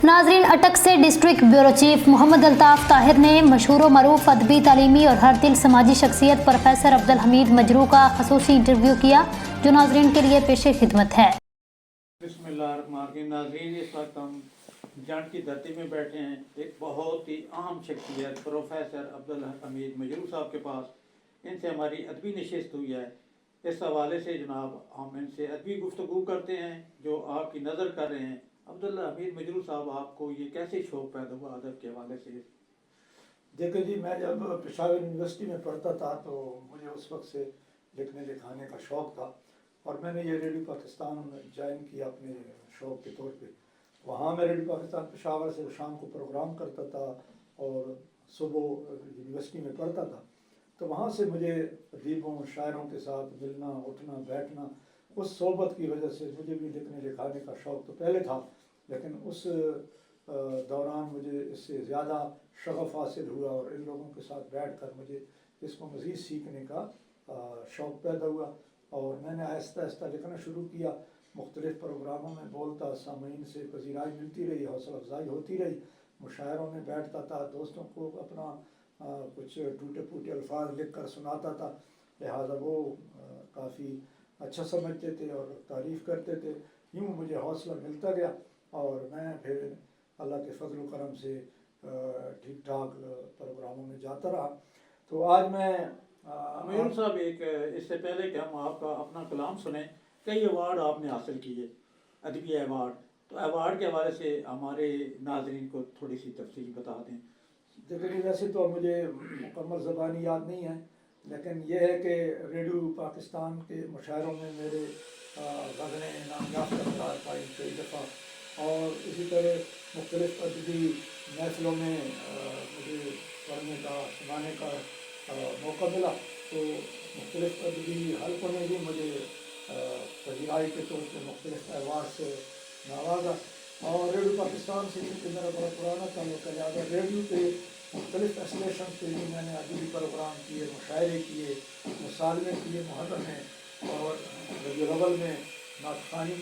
नाजरीन, अटक से district bureau chief Mohammad Altaf Tahir ने मशहूर व मरूफ अदबी, तालीमी और हर दिल समाजी शख्सियत प्रोफेसर अब्दुल हमीद मजरू का खसूसी इंटरव्यू किया, जो नाजरीन के लिए पेशे खिदमत है। बिस्मिल्लाहिर्रहमानिर्रहीम। नाज़रीन, इस वक्त हम जंड की धरती में बैठे हैं। एक बहुत ही अहम शख्सियत प्रोफेसर अब्दुल हमीद मजरू साहब के पास, इनसे हमारी अदबी नशिस्त हुई है। इस हवाले से जनाब हम इनसे अदबी गुफ्तगू करते हैं जो आपकी नज़र कर रहे हैं। अब्दुल हमीद मजरू साहब, आपको ये कैसे शौक़ पैदा हुआ अदब के हवाले से? देखिए जी, मैं जब पेशावर यूनिवर्सिटी में पढ़ता था तो मुझे उस वक्त से लिखने लिखाने का शौक़ था और मैंने ये रेडियो पाकिस्तान ज्वाइन किया अपने शौक़ के तौर पे। वहाँ मैं रेडियो पाकिस्तान पेशावर से शाम को प्रोग्राम करता था और सुबह यूनिवर्सिटी में पढ़ता था। तो वहाँ से मुझे अदीबों शायरों के साथ मिलना उठना बैठना, उस सोहबत की वजह से मुझे भी लिखने लिखाने का शौक़ तो पहले था, लेकिन उस दौरान मुझे इससे ज़्यादा शगफ़ हासिल हुआ और इन लोगों के साथ बैठ कर मुझे इसको मज़ीद सीखने का शौक़ पैदा हुआ और मैंने आहिस्ता आहिस्ता लिखना शुरू किया। मुख्तलिफ़ प्रोग्रामों में बोलता, सामीन से पजीराई मिलती रही, हौसला अफजाई होती रही, मुशायरों में बैठता था, दोस्तों को अपना कुछ टूटे फूटे अल्फाज लिख कर सुनाता था। लिहाजा वो काफ़ी अच्छा समझते थे और तारीफ़ करते थे। यूँ मुझे हौसला मिलता गया और मैं फिर अल्लाह के फजल करम से ठीक ठाक प्रोग्रामों में जाता रहा। तो आज मैं मयूर साहब, एक इससे पहले कि हम आपका अपना कलाम सुने, कई अवार्ड आपने हासिल किए, अदबी अवार्ड, तो अवार्ड के हवाले से हमारे नाजरीन को थोड़ी सी तफसील बता दें। देखिए, वैसे तो मुझे मुकम्मल ज़बानी याद नहीं है, लेकिन यह है कि रेडियो पाकिस्तान के मुशायरों में मेरे ग़ज़लें इनाम याफ्ता करार पाई कई दफ़ा और इसी तरह मुख्तलिफ़ अदबी महफ़िलों में मुझे पढ़ने का सुनाने का मौका मिला। तो मुख्तलिफ़ अदबी हल्कों में भी मुझे पजीराई के तौर पर मुख्तलिफ़ अवार्ड से नवाजा और रेडियो पाकिस्तान से क्योंकि मेरा बड़ा पुराना ताल्लुक़ है, लिहाजा रेडियो पे मुख्तलिफ़ स्टेशन पे भी मैंने अदबी प्रोग्राम किए, मुशायरे किए, मुसालमे किए, मुहर्रम में और रबीउल अव्वल में नात ख़्वानी